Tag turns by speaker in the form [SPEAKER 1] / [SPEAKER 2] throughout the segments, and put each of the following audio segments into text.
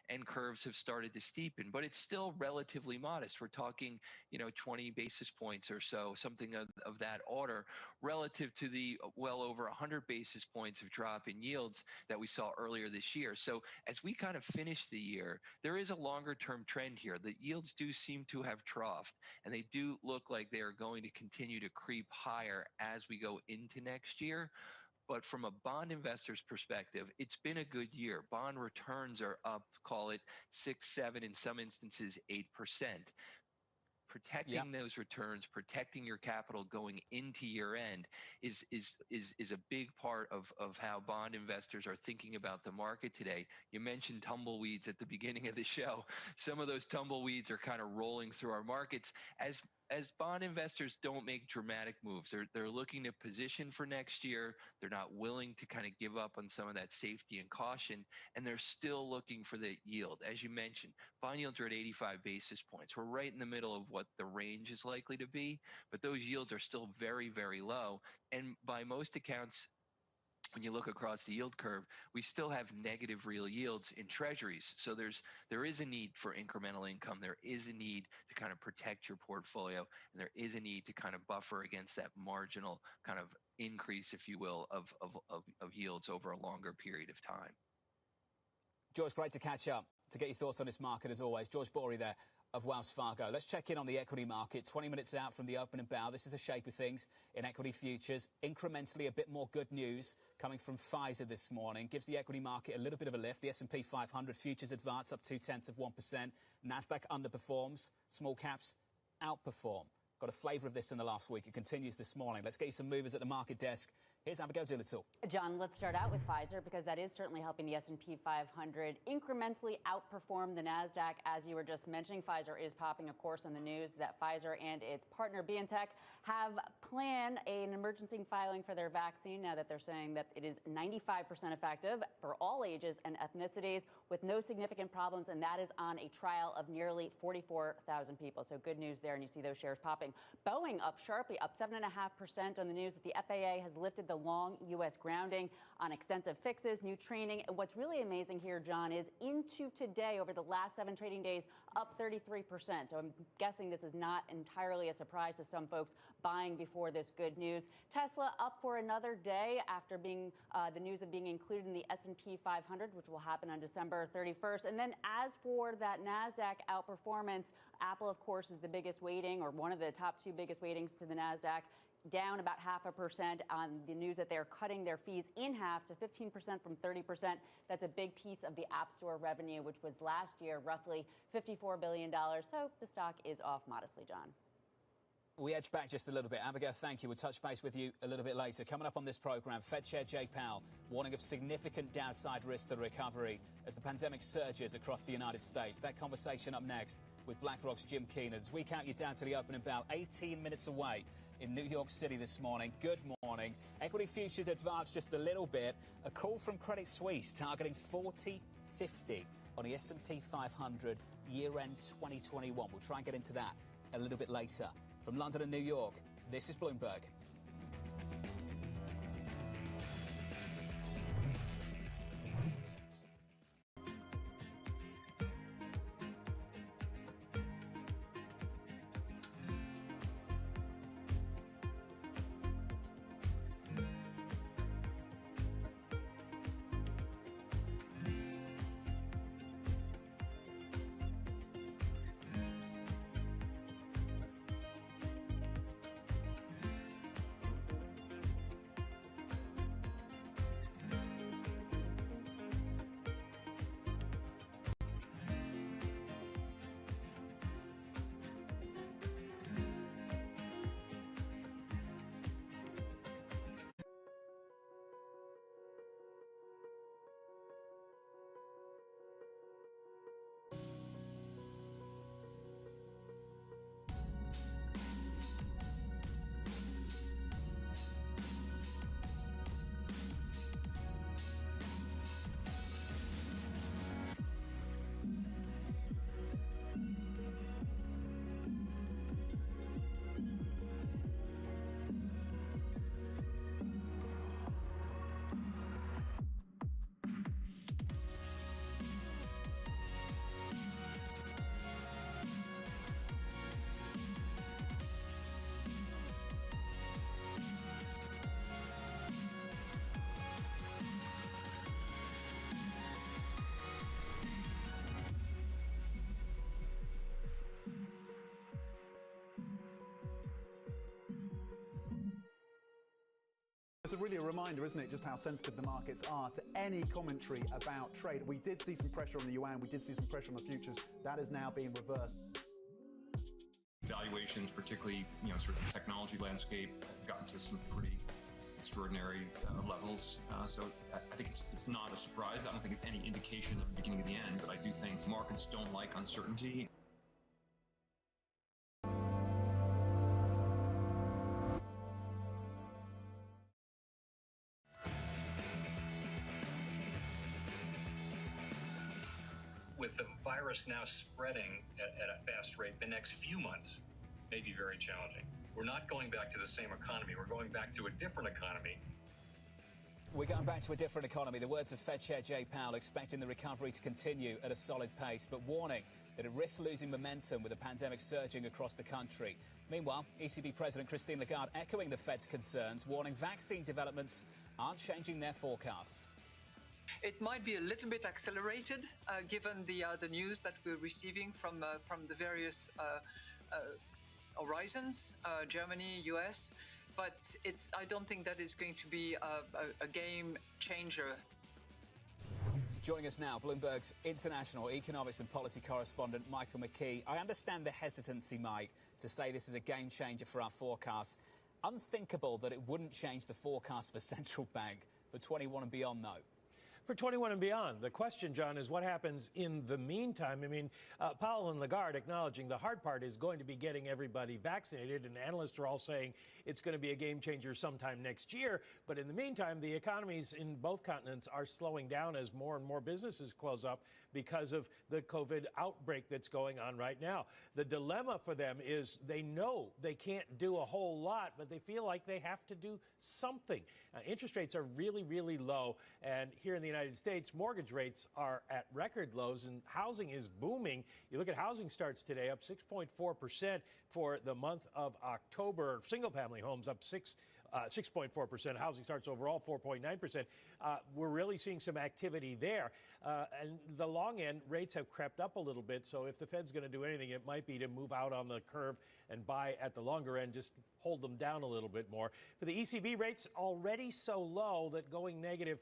[SPEAKER 1] and curves have started to steepen, but it's still relatively modest. We're talking, 20 basis points or so, something of that order, relative to the well over 100 basis points of drop in yields that we saw earlier this year. So as we kind of finish the year, there is a longer term trend here. The yields do seem to have troughed, and they do look like they are going to continue to creep higher as we go into next year. But from a bond investor's perspective, it's been a good year. Bond returns are up, call it 6, 7, in some instances 8%. Protecting those returns, protecting your capital going into year end is a big part of how bond investors are thinking about the market today. You mentioned tumbleweeds at the beginning of the show. Some of those tumbleweeds are kind of rolling through our markets as bond investors don't make dramatic moves. They're looking to position for next year. They're not willing to kind of give up on some of that safety and caution, and they're still looking for the yield. As you mentioned, bond yields are at 85 basis points. We're right in the middle of what the range is likely to be, but those yields are still very, very low. And by most accounts, when you look across the yield curve, we still have negative real yields in treasuries. So there is a need for incremental income. There is a need to kind of protect your portfolio, and there is a need to kind of buffer against that marginal kind of increase, if you will, of yields over a longer period of time.
[SPEAKER 2] George, great to catch up. To get your thoughts on this market, as always, George Bory there of Wells Fargo. Let's check in on the equity market. 20 minutes out from the opening bow. This is the shape of things in equity futures. Incrementally, a bit more good news coming from Pfizer this morning. Gives the equity market a little bit of a lift. The S&P 500 futures advance up 0.2%. Nasdaq underperforms. Small caps outperform. Got a flavour of this in the last week. It continues this morning. Let's get you some movers at the market desk. Here's Abigail Doolittle.
[SPEAKER 3] John, let's start out with Pfizer, because that is certainly helping the S&P 500 incrementally outperform the Nasdaq. As you were just mentioning, Pfizer is popping, of course, on the news that Pfizer and its partner BioNTech have planned an emergency filing for their vaccine, now that they're saying that it is 95% effective for all ages and ethnicities with no significant problems, and that is on a trial of nearly 44,000 people. So good news there, and you see those shares popping. Boeing up sharply, up 7.5% on the news that the FAA has lifted the long U.S. grounding on extensive fixes, new training. And what's really amazing here, John, is into today, over the last 7 trading days, up 33%. So I'm guessing this is not entirely a surprise to some folks buying before this good news. Tesla up for another day after being the news of being included in the S&P 500, which will happen on December 31st. And then as for that Nasdaq outperformance, Apple, of course, is the biggest weighting, or one of the top 2 biggest weightings to the Nasdaq, down about 0.5% on the news that they're cutting their fees in half to 15% from 30%. That's a big piece of the App Store revenue, which was last year roughly $54 billion. So the stock is off modestly, John.
[SPEAKER 2] We edge back just a little bit. Abigail, thank you. We'll touch base with you a little bit later. Coming up on this programme, Fed Chair Jay Powell warning of significant downside risk to the recovery as the pandemic surges across the United States. That conversation up next with BlackRock's Jim Keenan as we count you down to the opening bell, 18 minutes away in New York City this morning. Good morning. Equity futures advanced just a little bit. A call from Credit Suisse targeting 40.50 on the S&P 500 year-end 2021. We'll try and get into that a little bit later. From London and New York, this is Bloomberg.
[SPEAKER 4] It's really a reminder, isn't it, just how sensitive the markets are to any commentary about trade. We did see some pressure on the yuan, we did see some pressure on the futures. That is now being reversed.
[SPEAKER 5] Valuations, particularly, sort of the technology landscape, have gotten to some pretty extraordinary levels. So I think it's not a surprise. I don't think it's any indication of the beginning of the end, but I do think markets don't like uncertainty.
[SPEAKER 6] With the virus now spreading at a fast rate, the next few months may be very challenging. We're not going back to the same economy. We're going back to a different economy.
[SPEAKER 2] We're going back to a different economy. The words of Fed Chair Jay Powell expecting the recovery to continue at a solid pace, but warning that it risks losing momentum with the pandemic surging across the country. Meanwhile, ECB President Christine Lagarde echoing the Fed's concerns, warning vaccine developments aren't changing their forecasts.
[SPEAKER 7] It might be a little bit accelerated, given the news that we're receiving from the various horizons, Germany, US, but I don't think that is going to be a game changer.
[SPEAKER 2] Joining us now, Bloomberg's international economics and policy correspondent, Michael McKee. I understand the hesitancy, Mike, to say this is a game changer for our forecasts. Unthinkable that it wouldn't change the forecast for central bank for 21 and beyond, though.
[SPEAKER 8] For 21 and beyond. The question, John, is what happens in the meantime. I mean, Powell and Lagarde acknowledging the hard part is going to be getting everybody vaccinated, and analysts are all saying it's going to be a game changer sometime next year. But in the meantime, the economies in both continents are slowing down as more and more businesses close up because of the COVID outbreak that's going on right now. The dilemma for them is they know they can't do a whole lot, but they feel like they have to do something. Interest rates are really, really low, and here in the United States, mortgage rates are at record lows, and housing is booming. You look at housing starts today, up 6.4% for the month of October. Single-family homes up 6.4%. Housing starts overall 4.9%. We're really seeing some activity there. And the long end rates have crept up a little bit. So if the Fed's going to do anything, it might be to move out on the curve and buy at the longer end, just hold them down a little bit more. For the ECB rates already so low that going negative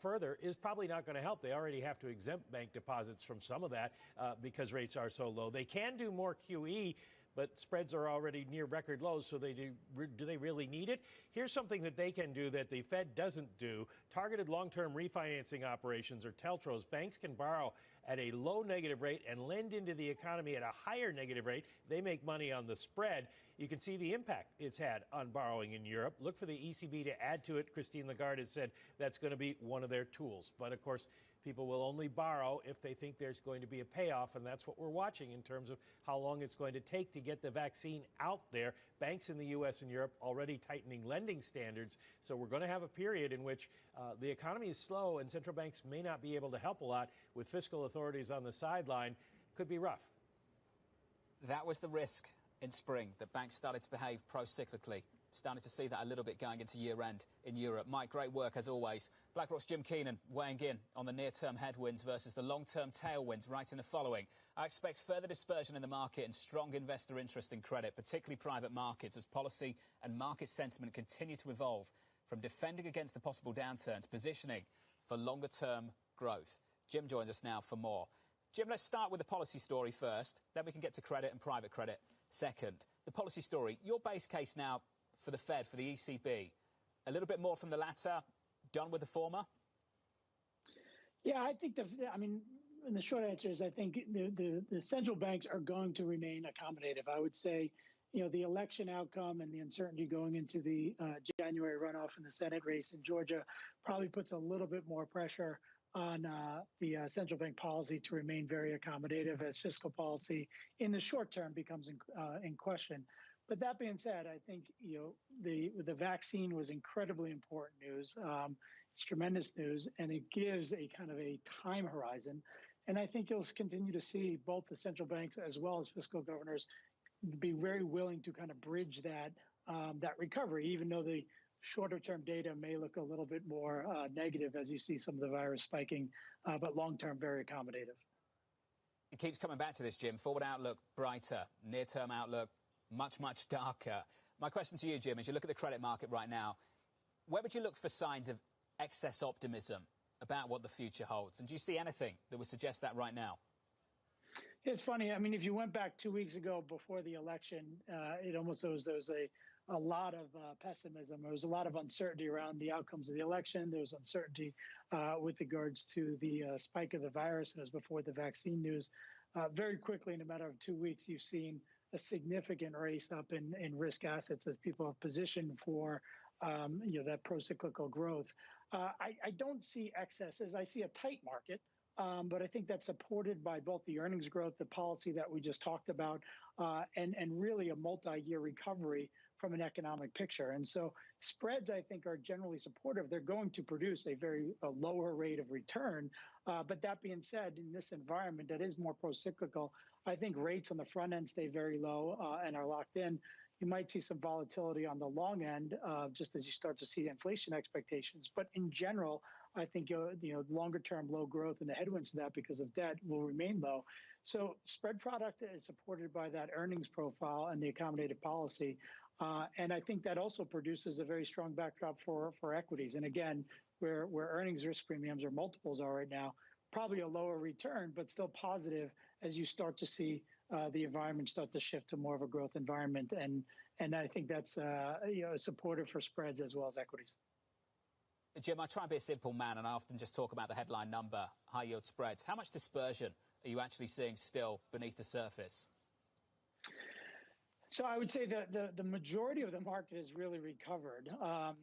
[SPEAKER 8] further is probably not going to help. They already have to exempt bank deposits from some of that because rates are so low. They can do more QE, but spreads are already near record lows, so do they really need it? Here's something that they can do that the Fed doesn't do. Targeted long-term refinancing operations, or TLTROs. Banks can borrow at a low negative rate and lend into the economy at a higher negative rate. They make money on the spread. You can see the impact it's had on borrowing in Europe. Look for the ECB to add to it. Christine Lagarde has said that's going to be one of their tools. But, of course, people will only borrow if they think there's going to be a payoff, and that's what we're watching in terms of how long it's going to take to get the vaccine out there. Banks in the U.S. and Europe already tightening lending standards, so we're going to have a period in which the economy is slow and central banks may not be able to help a lot with fiscal authorities on the sideline. Could be rough.
[SPEAKER 2] That was the risk in spring, that banks started to behave pro-cyclically. Starting to see that a little bit going into year-end in Europe. Mike, great work as always. BlackRock's Jim Keenan weighing in on the near-term headwinds versus the long-term tailwinds, writing the following. I expect further dispersion in the market and strong investor interest in credit, particularly private markets, as policy and market sentiment continue to evolve from defending against the possible downturns, positioning for longer-term growth. Jim joins us now for more. Jim, let's start with the policy story first, then we can get to credit and private credit second. The policy story, your base case now for the Fed, for the ECB, a little bit more from the latter, done with the former?
[SPEAKER 9] Yeah, I think and the short answer is I think the central banks are going to remain accommodative. I would say, the election outcome and the uncertainty going into the January runoff in the Senate race in Georgia probably puts a little bit more pressure on the central bank policy to remain very accommodative as fiscal policy in the short term becomes in question. But that being said, I think the vaccine was incredibly important news. It's tremendous news, and it gives a kind of a time horizon. And I think you'll continue to see both the central banks as well as fiscal governors be very willing to kind of bridge that recovery, even though the shorter-term data may look a little bit more negative as you see some of the virus spiking, but long-term very accommodative.
[SPEAKER 2] It keeps coming back to this, Jim. Forward outlook brighter, near-term outlook much, much darker. My question to you, Jim, as you look at the credit market right now, Where would you look for signs of excess optimism about what the future holds? And do you see anything that would suggest that right now?
[SPEAKER 9] It's funny. I mean, if you went back 2 weeks ago before the election, it almost there was a lot of pessimism. There was a lot of uncertainty around the outcomes of the election. There was uncertainty with regards to the spike of the virus. It was before the vaccine news. Very quickly, in a matter of 2 weeks, you've seen a significant race up in risk assets as people have positioned for that pro-cyclical growth. I don't see excesses. I see a tight market. But I think that's supported by both the earnings growth, the policy that we just talked about, and really a multi-year recovery from an economic picture. And so spreads, I think, are generally supportive. They're going to produce a lower rate of return. But that being said, in this environment that is more pro-cyclical, I think rates on the front end stay very low and are locked in. You might see some volatility on the long end, just as you start to see inflation expectations. But in general, I think longer-term low growth and the headwinds to that because of debt will remain low. So spread product is supported by that earnings profile and the accommodative policy. And I think that also produces a very strong backdrop for equities. And again, where earnings risk premiums or multiples are right now, probably a lower return, but still positive as you start to see the environment start to shift to more of a growth environment. And I think that's supportive for spreads as well as equities.
[SPEAKER 2] Jim, I try and be a simple man, and I often just talk about the headline number, high yield spreads. How much dispersion are you actually seeing still beneath the surface?
[SPEAKER 9] So I would say that the majority of the market has really recovered. I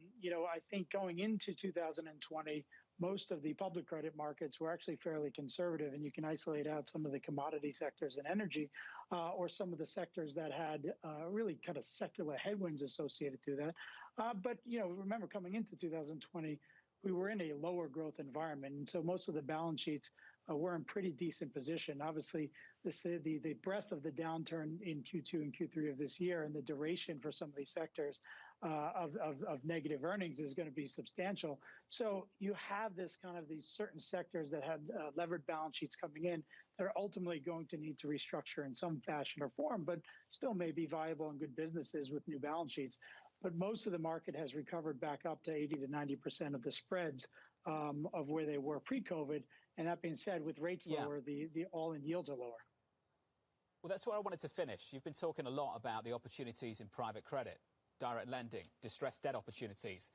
[SPEAKER 9] think going into 2020, most of the public credit markets were actually fairly conservative, and you can isolate out some of the commodity sectors and energy, or some of the sectors that had really kind of secular headwinds associated to that. But remember, coming into 2020, we were in a lower growth environment, and so most of the balance sheets were in pretty decent position. Obviously, the breadth of the downturn in Q2 and Q3 of this year and the duration for some of these sectors of negative earnings is going to be substantial. So you have these certain sectors that had levered balance sheets coming in that are ultimately going to need to restructure in some fashion or form, but still may be viable and good businesses with new balance sheets. But most of the market has recovered back up to 80 to 90% of the spreads of where they were pre-COVID. And that being said, with rates lower, the all-in yields are lower.
[SPEAKER 2] Well, that's where I wanted to finish. You've been talking a lot about the opportunities in private credit, direct lending, distressed debt opportunities.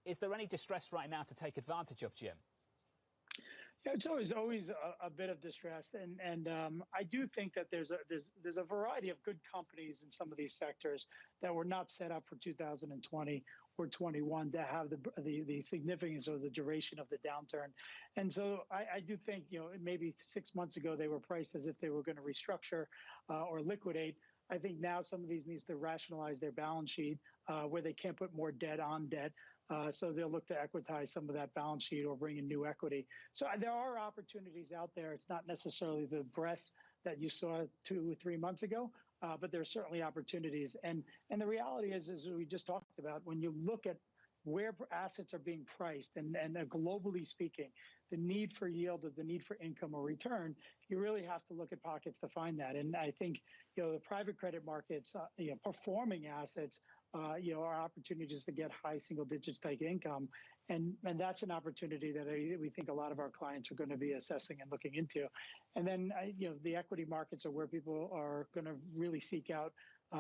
[SPEAKER 2] Is there any distress right now to take advantage of, Jim?
[SPEAKER 9] Yeah, it's always a bit of distress, and I do think that there's a variety of good companies in some of these sectors that were not set up for 2020 or 21 to have the significance or the duration of the downturn. And so I do think maybe 6 months ago they were priced as if they were going to restructure or liquidate. I think now some of these needs to rationalize their balance sheet where they can't put more debt on debt. So they'll look to equitize some of that balance sheet or bring in new equity. So there are opportunities out there. It's not necessarily the breadth that you saw 2 or 3 months ago, but there are certainly opportunities. And the reality is, as we just talked about, when you look at where assets are being priced and globally speaking, the need for yield or the need for income or return, you really have to look at pockets to find that. And I think, the private credit markets, performing assets, are opportunities to get high single digits type income. And that's an opportunity that we think a lot of our clients are going to be assessing and looking into. And then, the equity markets are where people are going to really seek out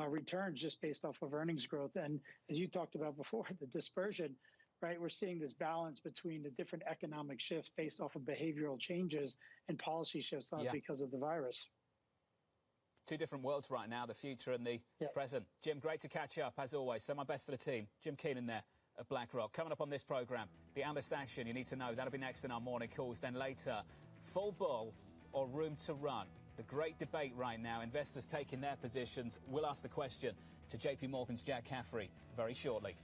[SPEAKER 9] returns just based off of earnings growth. And as you talked about before, the dispersion, right? We're seeing this balance between the different economic shifts based off of behavioral changes and policy shifts because of the virus.
[SPEAKER 2] Two different worlds right now, the future and the present. Jim, great to catch up, as always. So my best to the team. Jim Keenan there at BlackRock. Coming up on this programme, the analyst action you need to know. That'll be next in our morning calls. Then later, full bull or room to run. The great debate right now. Investors taking their positions. We'll ask the question to JP Morgan's Jack Caffrey very shortly.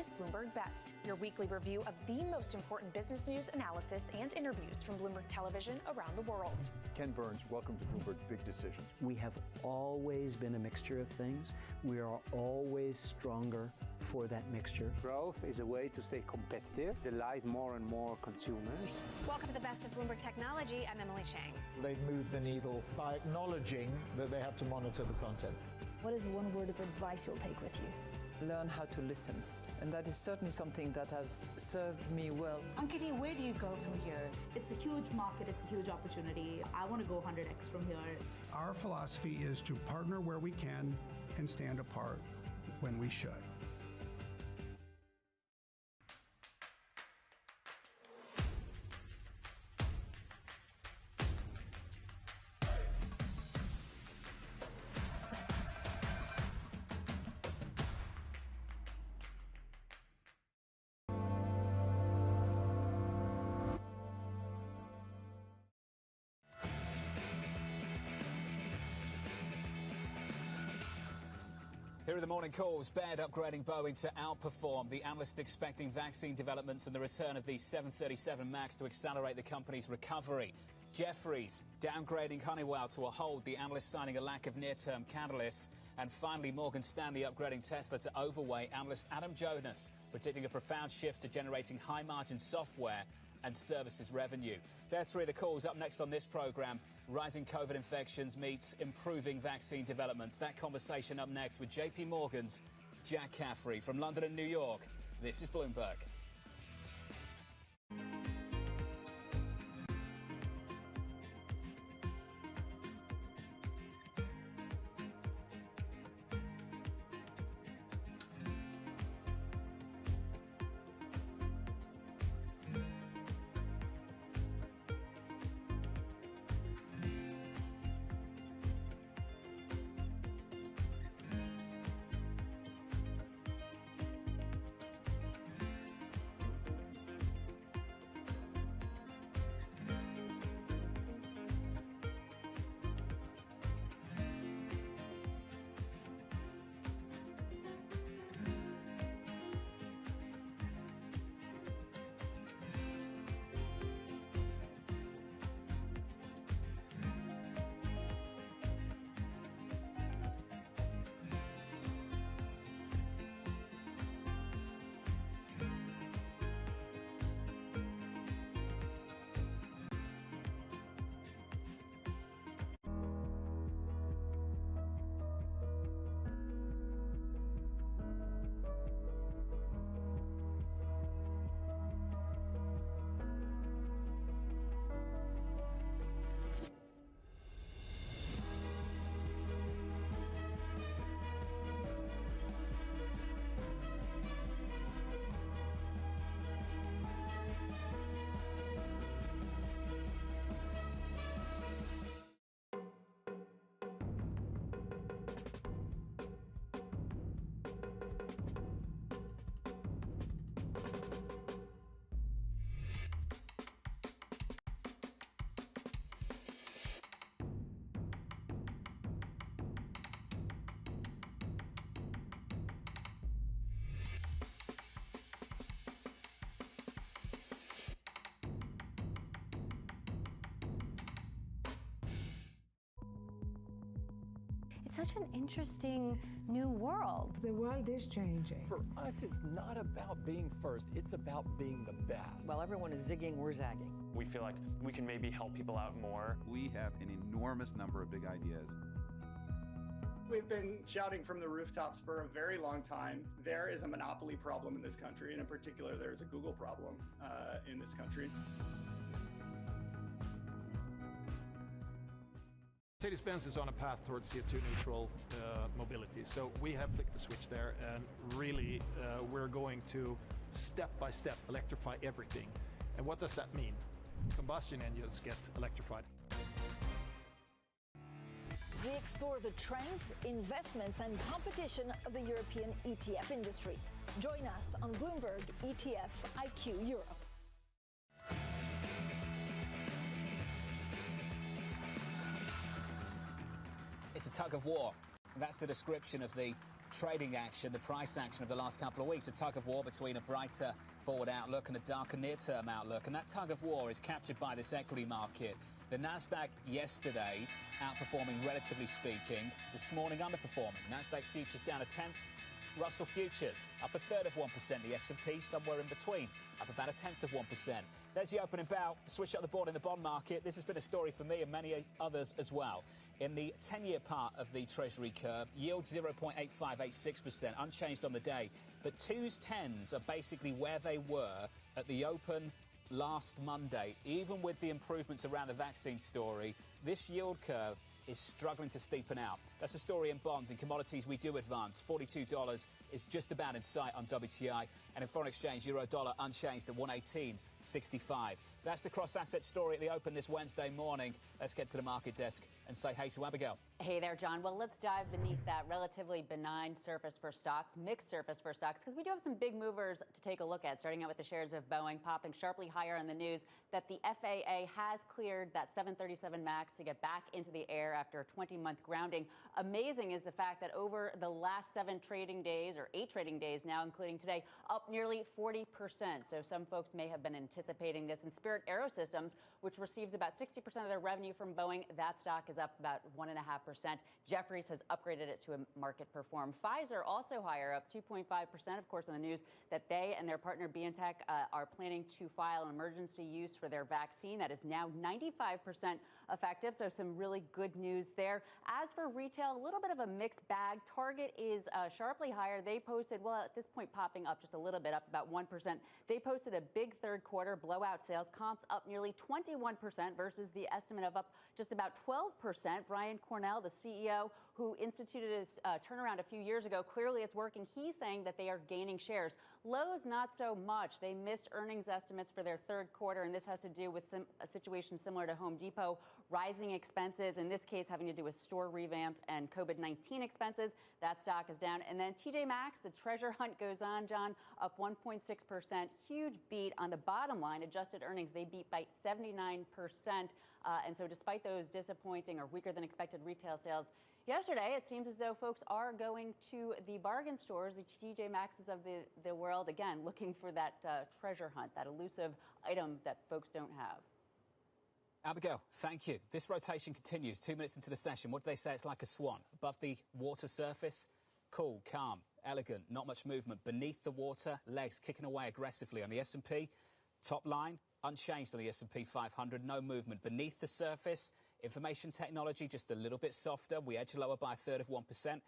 [SPEAKER 10] is Bloomberg Best, your weekly review of the most important business news, analysis, and interviews from Bloomberg Television around the world.
[SPEAKER 11] Ken Burns, welcome to Bloomberg Big Decisions.
[SPEAKER 12] We have always been a mixture of things. We are always stronger for that mixture.
[SPEAKER 13] Growth is a way to stay competitive, delight more and more consumers.
[SPEAKER 14] Welcome to the Best of Bloomberg Technology. I'm Emily Chang.
[SPEAKER 15] They've moved the needle by acknowledging that they have to monitor the content.
[SPEAKER 16] What is one word of advice you'll take with you?
[SPEAKER 17] Learn how to listen. And that is certainly something that has served me well.
[SPEAKER 18] Ankiti, where do you go from here?
[SPEAKER 19] It's a huge market, it's a huge opportunity. I want to go 100x from here.
[SPEAKER 20] Our philosophy is to partner where we can and stand apart when we should.
[SPEAKER 2] Here are the morning calls. Baird upgrading Boeing to outperform. The analysts expecting vaccine developments and the return of the 737 MAX to accelerate the company's recovery. Jefferies downgrading Honeywell to a hold. The analysts citing a lack of near-term catalysts. And finally, Morgan Stanley upgrading Tesla to overweight. Analyst Adam Jonas predicting a profound shift to generating high-margin software and services revenue. There are three of the calls up next on this program. Rising COVID infections meets improving vaccine developments. That conversation up next with JP Morgan's Jack Caffrey. From London and New York, this is Bloomberg.
[SPEAKER 21] Such an interesting new world.
[SPEAKER 22] The world is changing.
[SPEAKER 23] For us, it's not about being first, it's about being the best.
[SPEAKER 17] While everyone is zigging, we're zagging.
[SPEAKER 24] We feel like we can maybe help people out more.
[SPEAKER 25] We have an enormous number of big ideas.
[SPEAKER 26] We've been shouting from the rooftops for a very long time. There is a monopoly problem in this country, and in particular, there is a Google problem in this country.
[SPEAKER 27] Mercedes-Benz is on a path towards CO2 neutral mobility. So we have flicked the switch there, and really we're going to step by step electrify everything. And what does that mean? Combustion engines get electrified.
[SPEAKER 21] We explore the trends, investments, and competition of the European ETF industry. Join us on Bloomberg ETF IQ Europe.
[SPEAKER 2] It's a tug of war. That's the description of the trading action, the price action of the last couple of weeks, a tug of war between a brighter forward outlook and a darker near-term outlook. And that tug of war is captured by this equity market. The Nasdaq yesterday outperforming, relatively speaking. This morning underperforming. Nasdaq futures down a tenth. Russell futures up a third of 1%. The S&P somewhere in between, up about a tenth of 1%. There's the opening bout. Switch up the board in the bond market. This has been a story for me and many others as well. In the 10-year part of the Treasury curve, yield 0.8586%, unchanged on the day. But 2s, 10s are basically where they were at the open last Monday. Even with the improvements around the vaccine story, this yield curve is struggling to steepen out. That's the story in bonds. In commodities, we do advance. $42 is just about in sight on WTI. And in foreign exchange, euro-dollar unchanged at 118.65. That's the cross-asset story at the open this Wednesday morning. Let's get to the market desk and say hey to Abigail.
[SPEAKER 1] Hey there, John. Well, let's dive beneath that relatively benign surface for stocks, mixed surface for stocks, because we do have some big movers to take a look at, starting out with the shares of Boeing popping sharply higher on the news that the FAA has cleared that 737 MAX to get back into the air after a 20-month grounding. Amazing is the fact that over the last 7 trading days, or 8 trading days now, including today, up nearly 40%. So some folks may have been anticipating this. And Spirit Aerosystems, which receives about 60% of their revenue from Boeing, that stock is up about 1.5%. Jefferies has upgraded it to a market perform. Pfizer also higher, up 2.5%, of course, on the news that they and their partner BioNTech are planning to file an emergency use for their vaccine that is now 95% effective. So some really good news there. As for retail, a little bit of a mixed bag. Target is sharply higher. They posted, well, at this point, popping up just a little bit, up about 1%. They posted a big third quarter blowout sales, comps up nearly 21% versus the estimate of up just about 12%. Brian Cornell, the CEO, who instituted this turnaround a few years ago, clearly it's working. He's saying that they are gaining shares. Lowe's, not so much. They missed earnings estimates for their third quarter, and this has to do with a situation similar to Home Depot, rising expenses, in this case having to do with store revamps and COVID-19 expenses. That stock is down. And then TJ Maxx, the treasure hunt goes on, John, up 1.6%. Huge beat on the bottom line. Adjusted earnings, they beat by 79%. And so despite those disappointing or weaker than expected retail sales yesterday, it seems as though folks are going to the bargain stores, the TJ Maxx's of the world, again, looking for that treasure hunt, that elusive item that folks don't have.
[SPEAKER 2] Abigail, thank you. This rotation continues 2 minutes into the session. What do they say? It's like a swan. Above the water surface, cool, calm, elegant, not much movement. Beneath the water, legs kicking away aggressively. On the S&P, top line, unchanged on the S&P 500, no movement. Beneath the surface, information technology just a little bit softer. We edge lower by a third of 1%.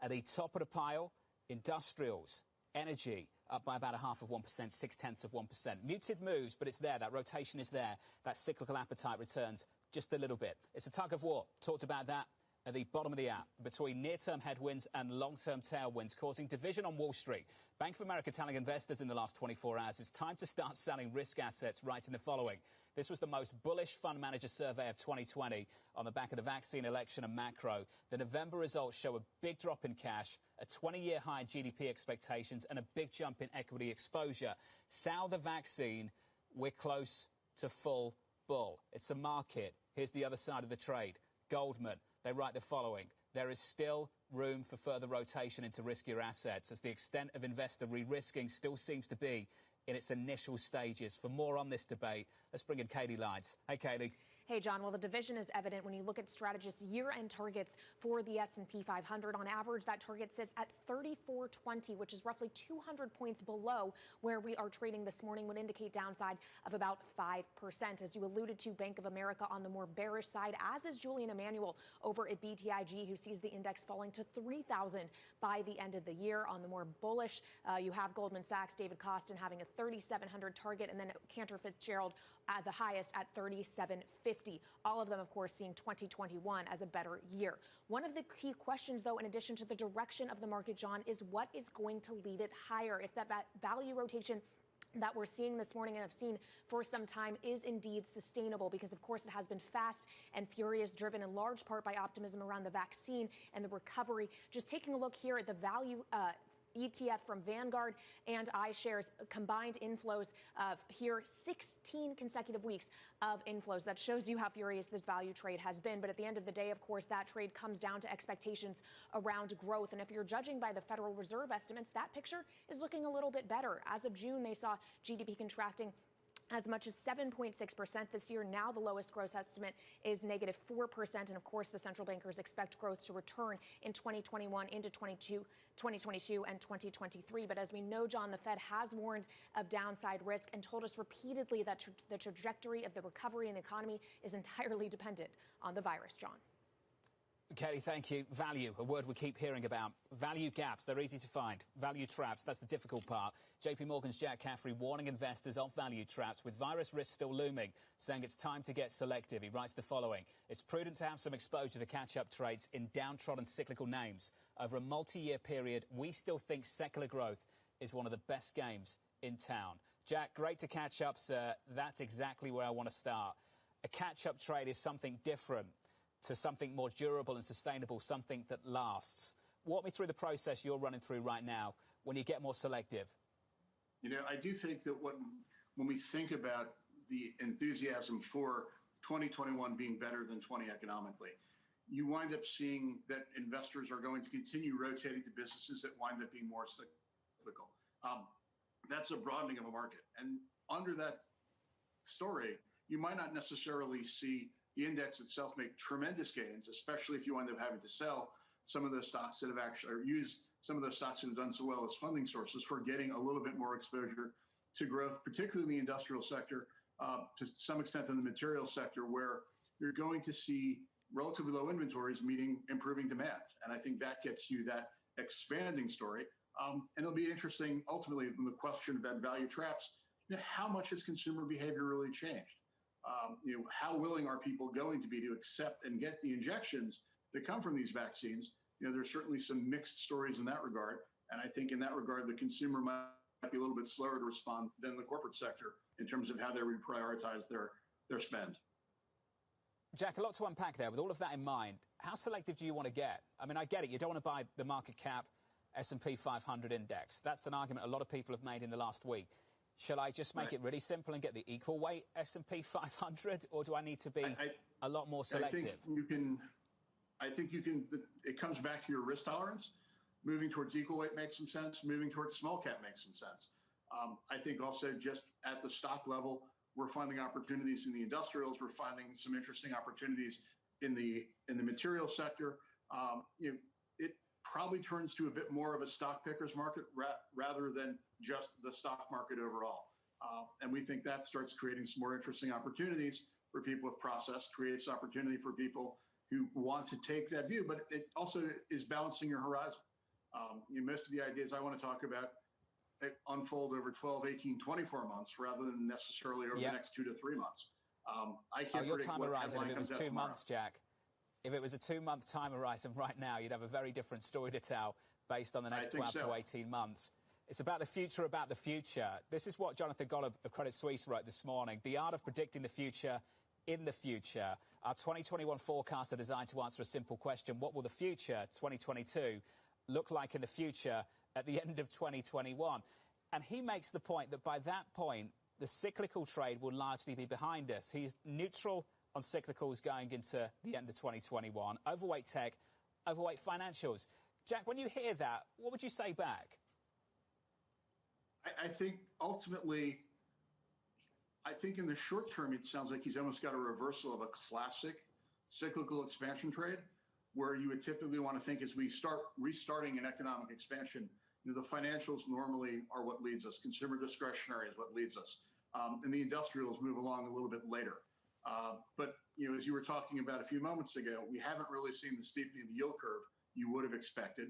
[SPEAKER 2] At the top of the pile, industrials, energy, up by about a half of 1%, 0.6 of 1%. Muted moves, but it's there. That rotation is there. That cyclical appetite returns just a little bit. It's a tug of war. Talked about that at the bottom of the hour, between near-term headwinds and long-term tailwinds, causing division on Wall Street. Bank of America telling investors in the last 24 hours it's time to start selling risk assets, writing the following. This was the most bullish fund manager survey of 2020 on the back of the vaccine, election and macro. The November results show a big drop in cash, a 20-year high in GDP expectations, and a big jump in equity exposure. Sell the vaccine, we're close to full bull. It's a market. Here's the other side of the trade. Goldman, they write the following. There is still room for further rotation into riskier assets, as the extent of investor re-risking still seems to be in its initial stages. For more on this debate, let's bring in Katie Lyons. Hey, Katie.
[SPEAKER 3] Hey, John. Well, the division is evident when you look at strategists' year-end targets for the S&P 500. On average, that target sits at 3420, which is roughly 200 points below where we are trading this morning, would indicate downside of about 5%. As you alluded to, Bank of America on the more bearish side, as is Julian Emanuel over at BTIG, who sees the index falling to 3,000 by the end of the year. On the more bullish, you have Goldman Sachs, David Kostin having a 3,700 target, and then Cantor Fitzgerald at the highest at 3,750. All of them, of course, seeing 2021 as a better year. One of the key questions, though, in addition to the direction of the market, John, is what is going to lead it higher? If that value rotation that we're seeing this morning and have seen for some time is indeed sustainable, because of course it has been fast and furious, driven in large part by optimism around the vaccine and the recovery. Just taking a look here at the value ETF from Vanguard and iShares combined inflows of here 16 consecutive weeks of inflows. That shows you how furious this value trade has been. But at the end of the day, of course, that trade comes down to expectations around growth. And if you're judging by the Federal Reserve estimates, that picture is looking a little bit better. As of June, they saw GDP contracting as much as 7.6% this year. Now the lowest growth estimate is negative 4%. And of course, the central bankers expect growth to return in 2021 into 2022 and 2023. But as we know, John, the Fed has warned of downside risk and told us repeatedly that the trajectory of the recovery in the economy is entirely dependent on the virus, John.
[SPEAKER 2] Kelly, thank you. Value, a word we keep hearing about. Value gaps, they're easy to find. Value traps, that's the difficult part. JP Morgan's Jack Caffrey warning investors of value traps with virus risk still looming, saying it's time to get selective. He writes the following: it's prudent to have some exposure to catch-up trades in downtrodden cyclical names. Over a multi-year period, we still think secular growth is one of the best games in town. Jack, great to catch up, sir. That's exactly where I want to start. A catch-up trade is something different to something more durable and sustainable, something that lasts. Walk me through the process you're running through right now when you get more selective.
[SPEAKER 4] You know, I do think that when we think about the enthusiasm for 2021 being better than 20 economically, you wind up seeing that investors are going to continue rotating to businesses that wind up being more cyclical. That's a broadening of a market. And under that story, you might not necessarily see the index itself make tremendous gains, especially if you wind up having to sell some of the stocks that have actually, or use some of the stocks that have done so well as funding sources for getting a little bit more exposure to growth, particularly in the industrial sector, to some extent in the material sector, where you're going to see relatively low inventories meeting improving demand. And I think that gets you that expanding story. And it'll be interesting, ultimately, in the question about value traps, you know, how much has consumer behavior really changed? You know, how willing are people going to be to accept and get the injections that come from these vaccines? You know, there's certainly some mixed stories in that regard. And I think in that regard, the consumer might be a little bit slower to respond than the corporate sector in terms of how they reprioritize their spend.
[SPEAKER 2] Jack, a lot to unpack there. With all of that in mind, how selective do you want to get? I mean, I get it. You don't want to buy the market cap S&P 500 index. That's an argument a lot of people have made in the last week. Shall I just make it really simple and get the equal weight S&P 500, or do I need to be a lot more selective?
[SPEAKER 4] I think you can. It comes back to your risk tolerance. Moving towards equal weight makes some sense. Moving towards small cap makes some sense. I think also just at the stock level, we're finding opportunities in the industrials. We're finding some interesting opportunities in the material sector. You know, it probably turns to a bit more of a stock pickers market rather than just the stock market overall. And we think that starts creating some more interesting opportunities for people with process, creates opportunity for people who want to take that view, but it also is balancing your horizon. You know, most of the ideas I want to talk about unfold over 12, 18, 24 months rather than necessarily over the next 2 to 3 months. I can't
[SPEAKER 2] your
[SPEAKER 4] predict
[SPEAKER 2] time
[SPEAKER 4] what
[SPEAKER 2] horizon, if it was 2
[SPEAKER 4] tomorrow.
[SPEAKER 2] months, Jack, if it was a 2-month time horizon right now, you'd have a very different story to tell based on the next 12 to 18 months. It's about the future, about the future. This is what Jonathan Golub of Credit Suisse wrote this morning. The art of predicting the future in the future. Our 2021 forecasts are designed to answer a simple question. What will the future, 2022, look like in the future at the end of 2021? And he makes the point that by that point, the cyclical trade will largely be behind us. He's neutral on cyclicals going into the end of 2021. Overweight tech, overweight financials. Jack, when you hear that, what would you say back?
[SPEAKER 4] I think ultimately, I think in the short term, it sounds like he's almost got a reversal of a classic cyclical expansion trade, where you would typically want to think as we start restarting an economic expansion, you know, the financials normally are what leads us. Consumer discretionary is what leads us. And the industrials move along a little bit later. But, you know, as you were talking about a few moments ago, we haven't really seen the steepening of the yield curve you would have expected.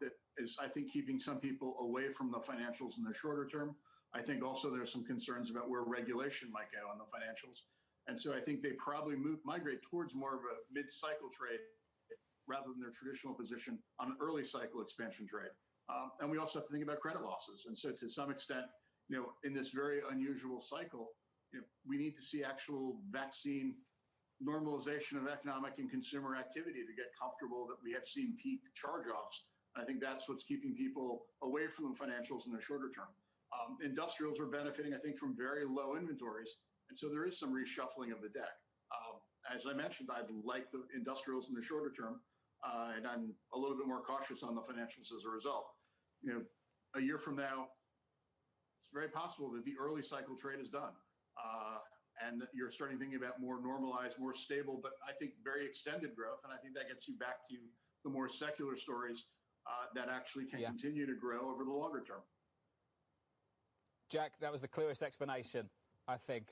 [SPEAKER 4] That is, I think, keeping some people away from the financials in the shorter term. I think also there's some concerns about where regulation might go on the financials. And so I think they probably migrate towards more of a mid-cycle trade rather than their traditional position on an early cycle expansion trade. And we also have to think about credit losses. And so to some extent, you know, in this very unusual cycle, you know, we need to see actual vaccine normalization of economic and consumer activity to get comfortable that we have seen peak charge-offs I think that's what's keeping people away from the financials in the shorter term. Industrials are benefiting, I think, from very low inventories. And so there is some reshuffling of the deck. As I mentioned, I like the industrials in the shorter term, and I'm a little bit more cautious on the financials as a result. You know, a year from now, it's very possible that the early cycle trade is done. And that you're starting thinking about more normalized, more stable, but I think very extended growth. And I think that gets you back to the more secular stories that actually can continue to grow over the longer term.
[SPEAKER 2] Jack, that was the clearest explanation, I think,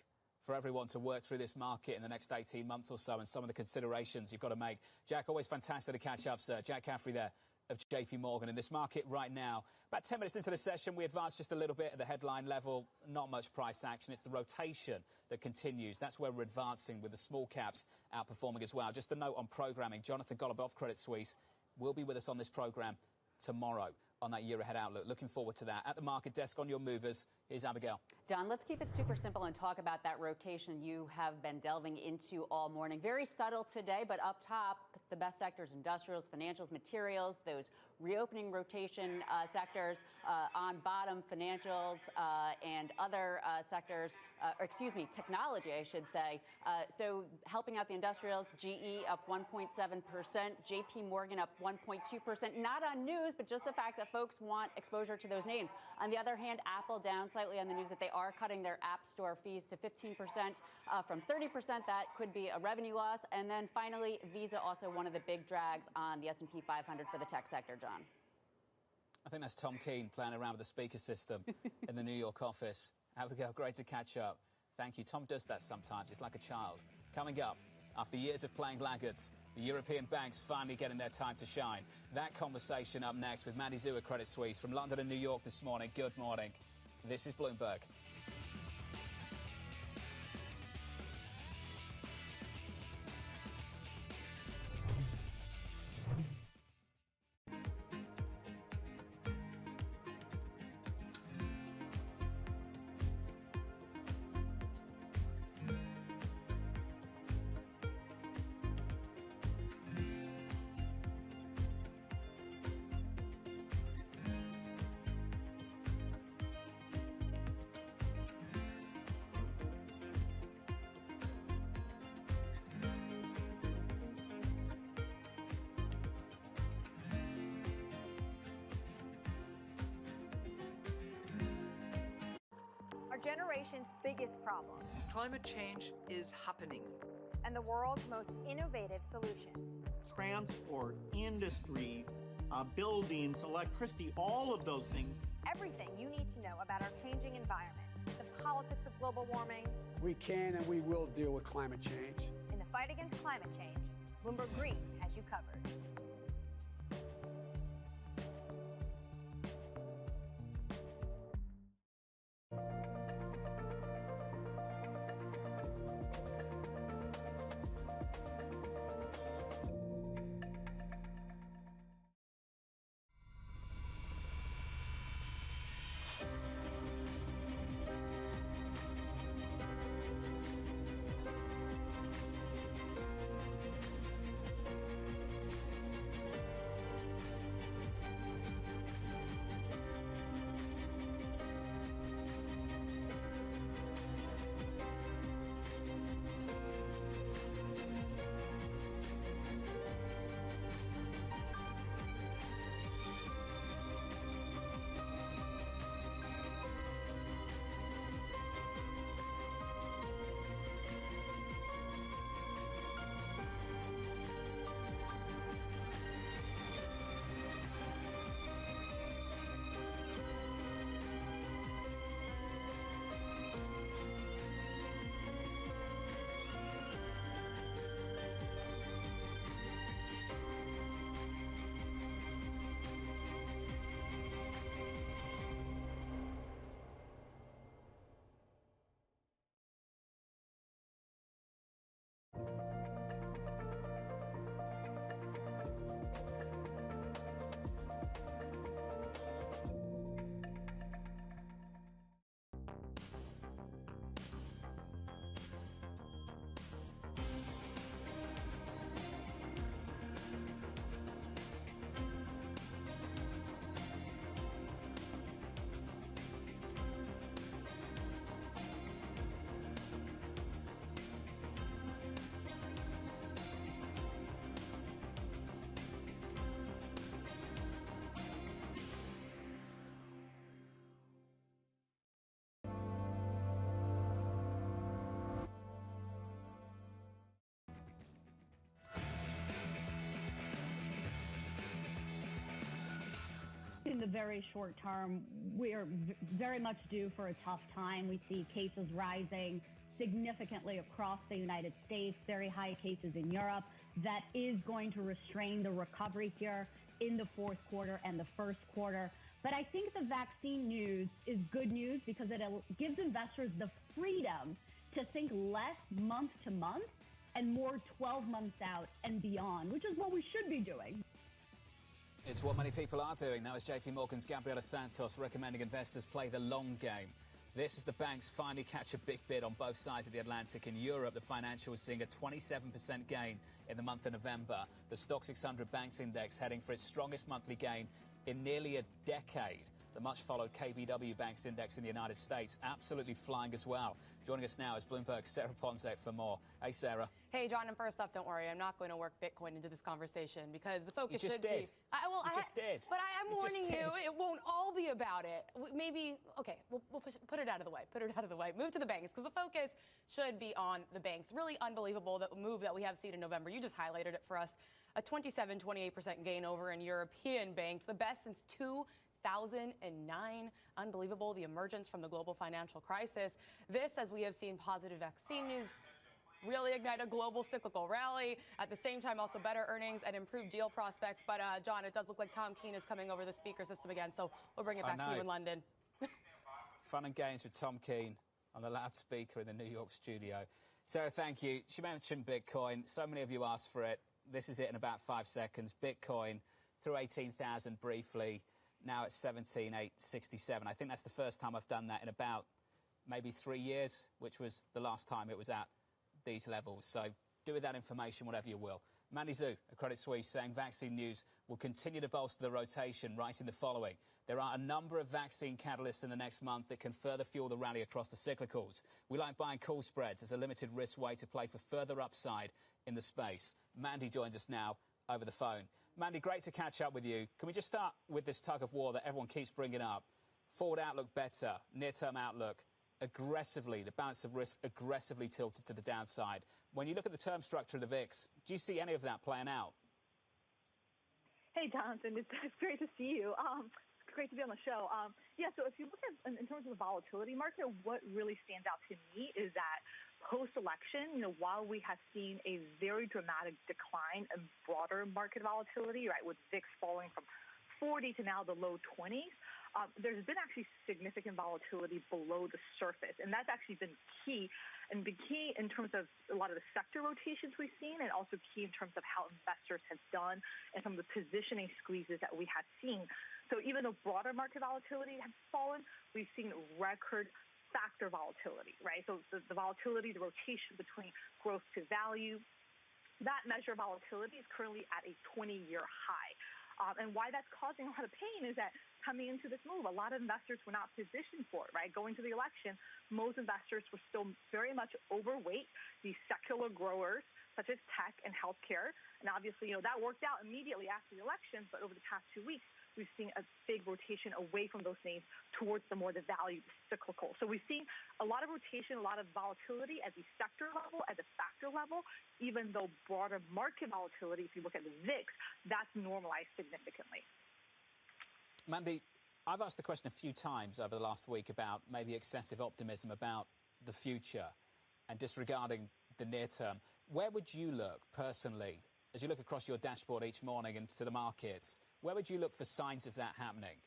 [SPEAKER 2] for everyone to work through this market in the next 18 months or so and some of the considerations you've got to make. Jack, always fantastic to catch up, sir. Jack Caffrey there of JP Morgan. In this market right now, about 10 minutes into the session, we advanced just a little bit at the headline level. Not much price action. It's the rotation that continues. That's where we're advancing, with the small caps outperforming as well. Just a note on programming. Jonathan Golubov, Credit Suisse, will be with us on this program tomorrow on that year ahead outlook. Looking forward to that. At the market desk on your movers, here's Abigail.
[SPEAKER 1] John, let's keep it super simple and talk about that rotation you have been delving into all morning. Very subtle today, but up top, the best sectors: industrials, financials, materials, those reopening rotation sectors. On bottom, financials and other sectors, or excuse me, technology, I should say. So helping out the industrials, GE up 1.7%, JP Morgan up 1.2%. Not on news, but just the fact that folks want exposure to those names. On the other hand, Apple down slightly on the news that they are cutting their App Store fees to 15% from 30%. That could be a revenue loss. And then finally, Visa, also one of the big drags on the S&P 500 for the tech sector, John.
[SPEAKER 2] I think that's Tom Keene playing around with the speaker system in the New York office. Abigail, great to catch up. Thank you. Tom does that sometimes. It's like a child. Coming up, after years of playing laggards, the European banks finally getting their time to shine. That conversation up next with Mandy Zhu, Credit Suisse, from London and New York this morning. Good morning. This is Bloomberg.
[SPEAKER 5] Our generation's biggest problem.
[SPEAKER 6] Climate change is happening.
[SPEAKER 5] And the world's most innovative solutions.
[SPEAKER 7] Transport, industry, buildings, electricity, all of those things.
[SPEAKER 5] Everything you need to know about our changing environment, the politics of global warming.
[SPEAKER 8] We can and we will deal with climate change.
[SPEAKER 5] In the fight against climate change, Bloomberg Green has you covered.
[SPEAKER 9] in the very short term, we are very much due for a tough time. We see cases rising significantly across the United States, very high cases in Europe. That is going to restrain the recovery here in the fourth quarter and the first quarter. But I think the vaccine news is good news because it gives investors the freedom to think less month to month and more 12 months out and beyond, which is what we should be doing.
[SPEAKER 2] It's what many people are doing. That was JP Morgan's Gabriela Santos recommending investors play the long game. This is the banks finally catch a big bid on both sides of the Atlantic. In Europe, the financial is seeing a 27% gain in the month of November. The Stock 600 Banks Index heading for its strongest monthly gain in nearly a decade. The much-followed KBW Banks Index in the United States absolutely flying as well. Joining us now is Bloomberg's Sarah Ponzek for more. Hey, Sarah.
[SPEAKER 10] Hey, John, and first off, don't worry. I'm not going to work Bitcoin into this conversation because the focus
[SPEAKER 2] should be...
[SPEAKER 10] You just did. But I'm warning you, it won't all be about it. Maybe, okay, we'll put it out of the way. Put it out of the way. Move to the banks because the focus should be on the banks. Really unbelievable that move that we have seen in November. You just highlighted it for us. A 27, 28% gain over in European banks, the best since 2009. Unbelievable, the emergence from the global financial crisis. This, as we have seen positive vaccine news, really ignite a global cyclical rally. At the same time, also better earnings and improved deal prospects. But, John, it does look like Tom Keene is coming over the speaker system again, so we'll bring it back to you in London.
[SPEAKER 2] Fun and games with Tom Keene on the loudspeaker in the New York studio. Sarah, thank you. She mentioned Bitcoin. So many of you asked for it. This is it in about 5 seconds. Bitcoin through 18,000 briefly. Now it's 17,867. I think that's the first time I've done that in about maybe 3 years, which was the last time it was at these levels. So do with that information whatever you will. Mandy Zhu at Credit Suisse saying vaccine news will continue to bolster the rotation, writing the following. There are a number of vaccine catalysts in the next month that can further fuel the rally across the cyclicals. We like buying call spreads as a limited risk way to play for further upside in the space. Mandy joins us now over the phone. Mandy, great to catch up with you. Can we just start with this tug of war that everyone keeps bringing up? Forward outlook better, near-term outlook aggressively, the balance of risk aggressively tilted to the downside. When you look at the term structure of the VIX, do you see any of that playing out?
[SPEAKER 11] Hey, Jonathan, it's great to see you. Great to be on the show. Yeah, so if you look at, in terms of the volatility market, what really stands out to me is that post-election, while we have seen a very dramatic decline in broader market volatility, right, with VIX falling from 40 to now the low 20s, there's been actually significant volatility below the surface. And that's actually been key, and been key in terms of a lot of the sector rotations we've seen, and also key in terms of how investors have done and some of the positioning squeezes that we have seen. So even though broader market volatility has fallen, we've seen record factor volatility, right? So the volatility, the rotation between growth to value, that measure of volatility is currently at a 20-year high. And why that's causing a lot of pain is that coming into this move, a lot of investors were not positioned for it, right? Going to the election, most investors were still very much overweight these secular growers, such as tech and healthcare. And obviously, that worked out immediately after the election, but over the past 2 weeks, we've seen a big rotation away from those names towards the more the value cyclical. So we've seen a lot of rotation, a lot of volatility at the sector level, at the factor level, even though broader market volatility, if you look at the VIX, that's normalized significantly.
[SPEAKER 2] Mandy, I've asked the question a few times over the last week about maybe excessive optimism about the future and disregarding the near term. Where would you look personally, as you look across your dashboard each morning into the markets, where would you look for signs of that happening?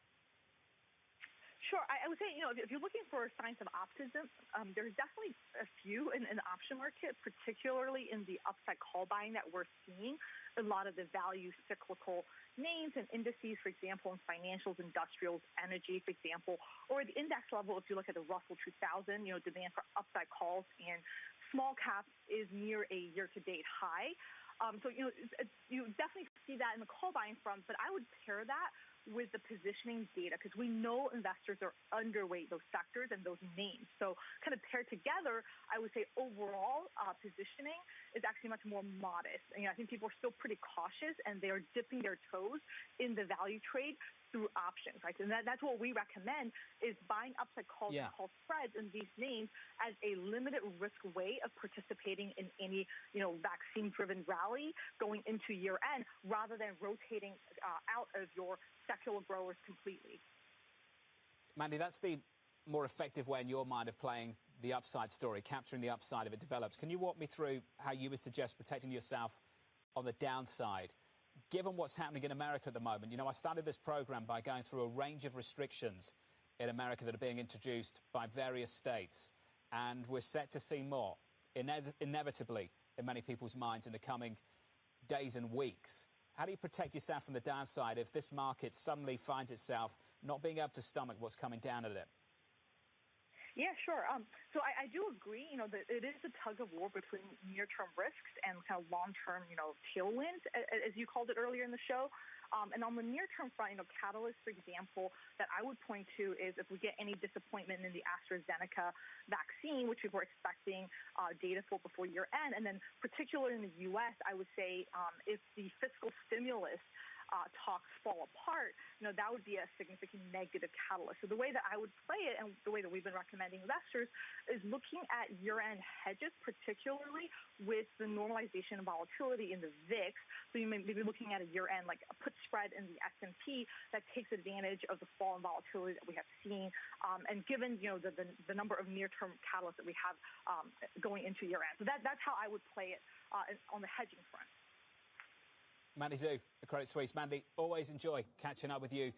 [SPEAKER 11] Sure. I would say, if you're looking for signs of optimism, there's definitely a few in the option market, particularly in the upside call buying that we're seeing. A lot of the value cyclical names and indices, for example, in financials, industrials, energy, for example, or at the index level, if you look at the Russell 2000, demand for upside calls and small caps is near a year-to-date high. So, you definitely see that in the call buying front, but I would pair that with the positioning data because we know investors are underweight those sectors and those names. So kind of paired together, I would say overall positioning is actually much more modest. I think people are still pretty cautious and they are dipping their toes in the value trade through options, right? And that's what we recommend is buying upside calls and call spreads in these names as a limited risk way of participating in any, vaccine-driven rally going into year end rather than rotating out of your secular growers completely.
[SPEAKER 2] Mandy, that's the more effective way in your mind of playing the upside story, capturing the upside if it develops. Can you walk me through how you would suggest protecting yourself on the downside, given what's happening in America at the moment? You know, I started this program by going through a range of restrictions in America that are being introduced by various states, and we're set to see more, inevitably, in many people's minds in the coming days and weeks. How do you protect yourself from the downside if this market suddenly finds itself not being able to stomach what's coming down at it?
[SPEAKER 11] Yeah, sure. So I do agree, that it is a tug of war between near-term risks and kind of long-term, tailwinds, as you called it earlier in the show. And on the near-term front, catalysts, for example, that I would point to is if we get any disappointment in the AstraZeneca vaccine, which we were expecting data for before year end, and then particularly in the U.S., I would say if the fiscal stimulus talks fall apart, that would be a significant negative catalyst. So the way that I would play it, and the way that we've been recommending investors, is looking at year-end hedges, particularly with the normalization of volatility in the VIX. So you may be looking at a year-end, like a put spread in the S&P that takes advantage of the fall in volatility that we have seen. And given, the number of near-term catalysts that we have going into year-end. So that's how I would play it on the hedging front.
[SPEAKER 2] Mandy Zhu, the Credit Suisse. Mandy, always enjoy catching up with you.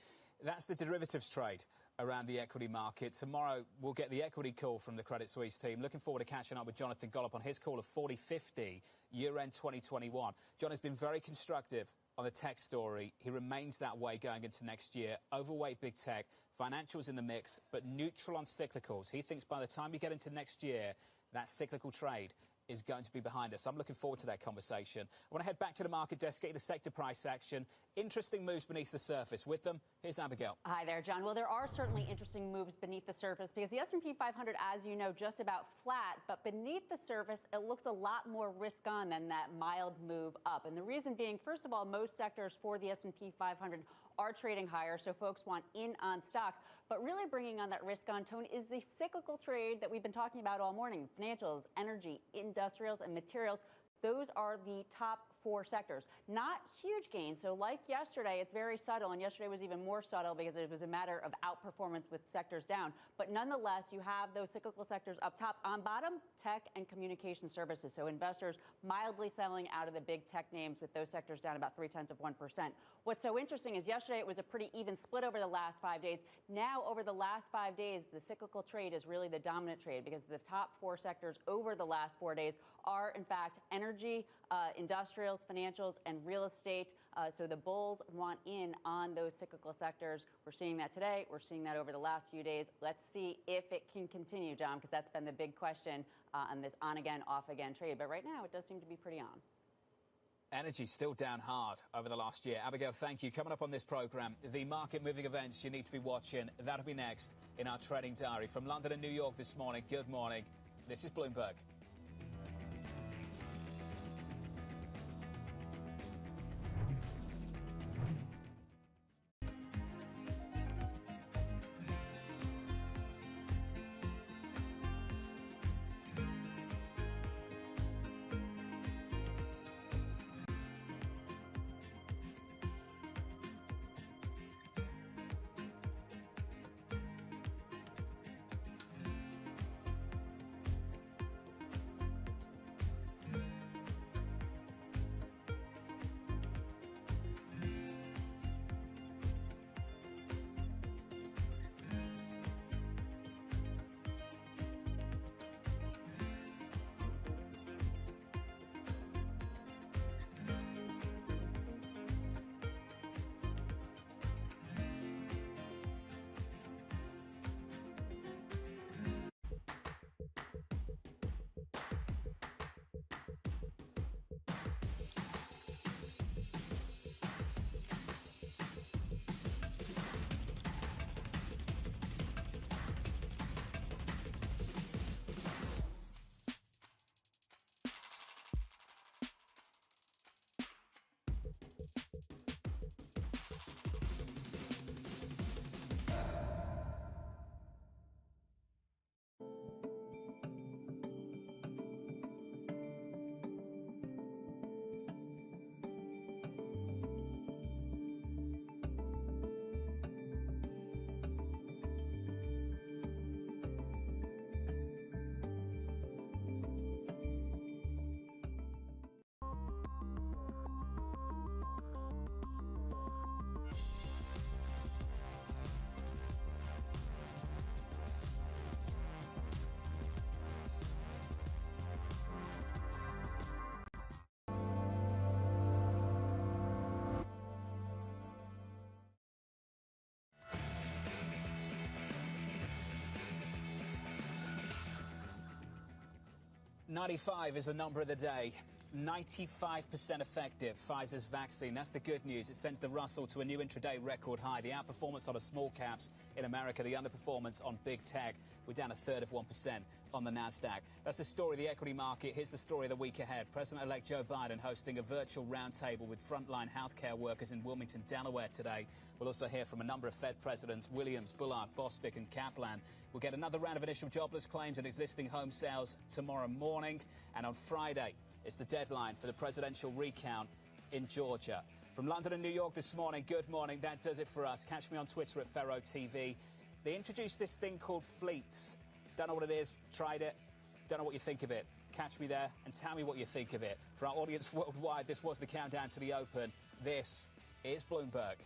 [SPEAKER 2] That's the derivatives trade around the equity market. Tomorrow, we'll get the equity call from the Credit Suisse team. Looking forward to catching up with Jonathan Gollop on his call of 40.50, year-end 2021. John has been very constructive on the tech story. He remains that way going into next year. Overweight big tech, financials in the mix, but neutral on cyclicals. He thinks by the time we get into next year, that cyclical trade is going to be behind us. I'm looking forward to that conversation. I want to head back to the market desk, get you the sector price action. Interesting moves beneath the surface. With them, here's Abigail.
[SPEAKER 1] Hi there, John. Well, there are certainly interesting moves beneath the surface because the S&P 500, as you know, just about flat. But beneath the surface, it looks a lot more risk on than that mild move up. And the reason being, first of all, most sectors for the S&P 500 are trading higher, so folks want in on stocks. But really bringing on that risk-on tone is the cyclical trade that we've been talking about all morning. Financials, energy, industrials, and materials. Those are the top four sectors. Not huge gains. So like yesterday, it's very subtle. And yesterday was even more subtle because it was a matter of outperformance with sectors down. But nonetheless, you have those cyclical sectors up top. On bottom, tech and communication services. So investors mildly selling out of the big tech names with those sectors down about 0.3%. What's so interesting is yesterday it was a pretty even split over the last 5 days. Now, over the last 5 days, the cyclical trade is really the dominant trade because the top four sectors over the last 4 days are, in fact, energy, industrials, financials, and real estate. So the bulls want in on those cyclical sectors. We're seeing that today. We're seeing that over the last few days. Let's see if it can continue, John, because that's been the big question on this on-again, off-again trade. But right now, it does seem to be pretty on.
[SPEAKER 2] Energy still down hard over the last year. Abigail, thank you. Coming up on this programme, the market-moving events you need to be watching. That'll be next in our trading diary. From London and New York this morning, good morning. This is Bloomberg. 95 is the number of the day. 95% effective, Pfizer's vaccine. That's the good news. It sends the Russell to a new intraday record high. The outperformance on the small caps in America, the underperformance on big tech. We're down 1/3% on the Nasdaq. That's the story of the equity market. Here's the story of the week ahead. President-elect Joe Biden hosting a virtual roundtable with frontline healthcare workers in Wilmington, Delaware today. We'll also hear from a number of Fed presidents, Williams, Bullard, Bostic and Kaplan. We'll get another round of initial jobless claims and existing home sales tomorrow morning. And on Friday, it's the deadline for the presidential recount in Georgia. From London and New York this morning, good morning. That does it for us. Catch me on Twitter at Fero TV. They introduced this thing called Fleets. Don't know what it is, tried it, don't know what you think of it. Catch me there and tell me what you think of it. For our audience worldwide, this was the countdown to the open. This is Bloomberg.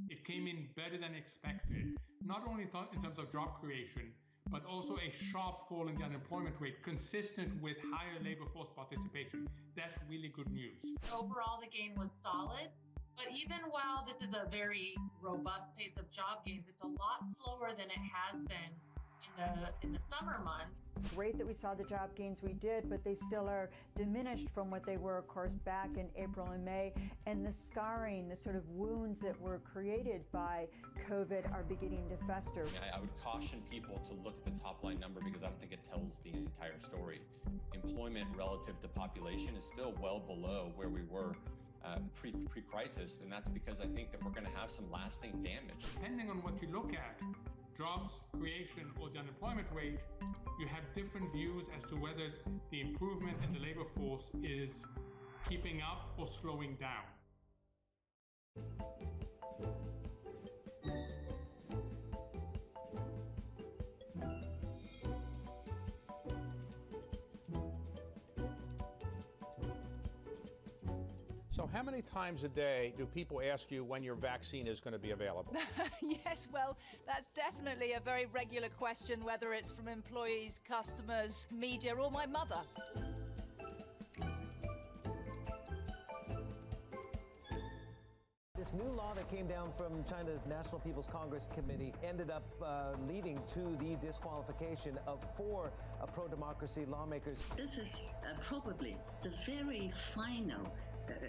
[SPEAKER 12] It came in better than expected, not only in terms of job creation, but also a sharp fall in the unemployment rate consistent with higher labor force participation. That's really good news.
[SPEAKER 13] Overall, the gain was solid, but even while this is a very robust pace of job gains, it's a lot slower than it has been in the summer months.
[SPEAKER 14] Great that we saw the job gains we did, but they still are diminished from what they were, of course, back in April and May. And the scarring, the sort of wounds that were created by COVID are beginning to fester.
[SPEAKER 15] I would caution people to look at the top line number because I don't think it tells the entire story. Employment relative to population is still well below where we were pre-crisis, and that's because I think that we're going to have some lasting damage.
[SPEAKER 12] Depending on what you look at, jobs creation or the unemployment rate, you have different views as to whether the improvement in the labor force is keeping up or slowing down.
[SPEAKER 27] So how many times a day do people ask you when your vaccine is going to be available?
[SPEAKER 16] Yes, well, that's definitely a very regular question, whether it's from employees, customers, media, or my mother.
[SPEAKER 18] This new law that came down from China's National People's Congress Committee ended up leading to the disqualification of 4 pro-democracy lawmakers.
[SPEAKER 22] This is probably the very final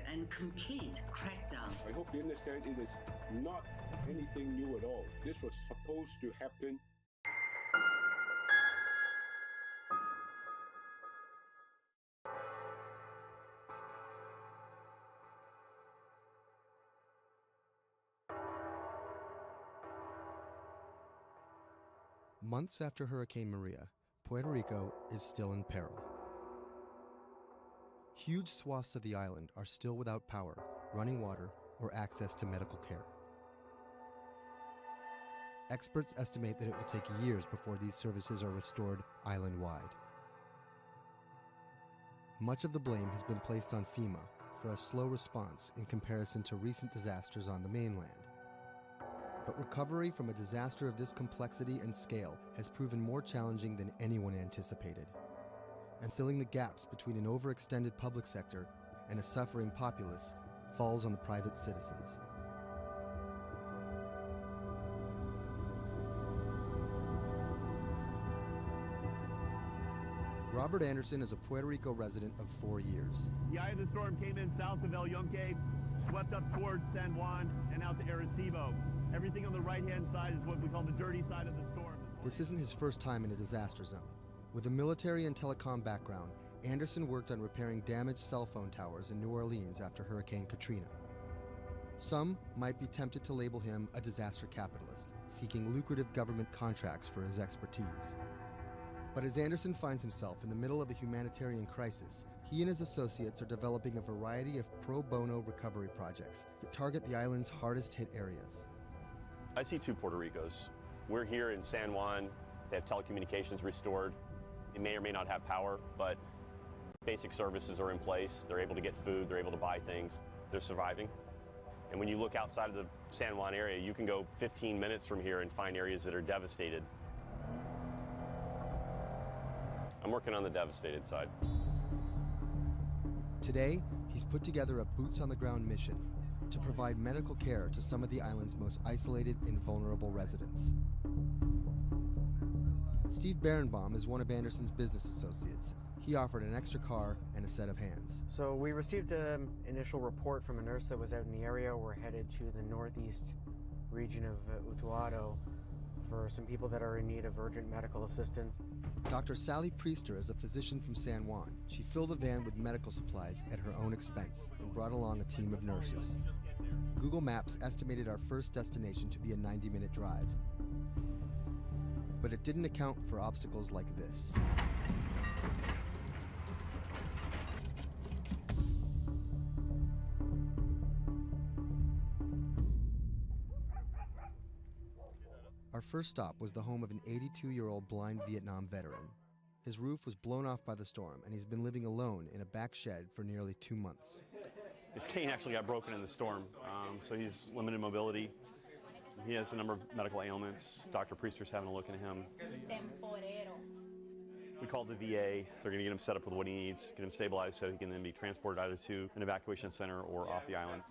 [SPEAKER 22] and complete crackdown.
[SPEAKER 28] I hope you understand it is not anything new at all. This was supposed to happen.
[SPEAKER 29] Months after Hurricane Maria, Puerto Rico is still in peril. Huge swaths of the island are still without power, running water, or access to medical care. Experts estimate that it will take years before these services are restored island-wide. Much of the blame has been placed on FEMA for a slow response in comparison to recent disasters on the mainland. But recovery from a disaster of this complexity and scale has proven more challenging than anyone anticipated. And filling the gaps between an overextended public sector and a suffering populace falls on the private citizens. Robert Anderson is a Puerto Rico resident of 4 years.
[SPEAKER 3] The eye of the storm came in south of El Yunque, swept up towards San Juan and out to Arecibo. Everything on the right-hand side is what we call the dirty side of the storm.
[SPEAKER 29] This isn't his first time in a disaster zone. With a military and telecom background, Anderson worked on repairing damaged cell phone towers in New Orleans after Hurricane Katrina. Some might be tempted to label him a disaster capitalist, seeking lucrative government contracts for his expertise. But as Anderson finds himself in the middle of a humanitarian crisis, he and his associates are developing a variety of pro bono recovery projects that target the island's hardest hit areas.
[SPEAKER 17] I see two Puerto Ricos. We're here in San Juan. They have telecommunications restored. They may or may not have power, but basic services are in place. They're able to get food, they're able to buy things, they're surviving. And when you look outside of the San Juan area, you can go 15 minutes from here and find areas that are devastated. I'm working on the devastated side.
[SPEAKER 29] Today, he's put together a boots-on-the-ground mission to provide medical care to some of the island's most isolated and vulnerable residents. Steve Berenbaum is one of Anderson's business associates. He offered an extra car and a set of hands.
[SPEAKER 19] So we received an initial report from a nurse that was out in the area. We're headed to the northeast region of Utuado for some people that are in need of urgent medical assistance.
[SPEAKER 29] Dr. Sally Priester is a physician from San Juan. She filled a van with medical supplies at her own expense and brought along a team of nurses. Google Maps estimated our first destination to be a 90-minute drive. But it didn't account for obstacles like this. Our first stop was the home of an 82-year-old blind Vietnam veteran. His roof was blown off by the storm, and he's been living alone in a back shed for nearly 2 months.
[SPEAKER 17] His cane actually got broken in the storm, so he's limited mobility. He has a number of medical ailments. Dr. Priester's having a look at him. We called the VA. They're going to get him set up with what he needs, get him stabilized so he can then be transported either to an evacuation center or off the island.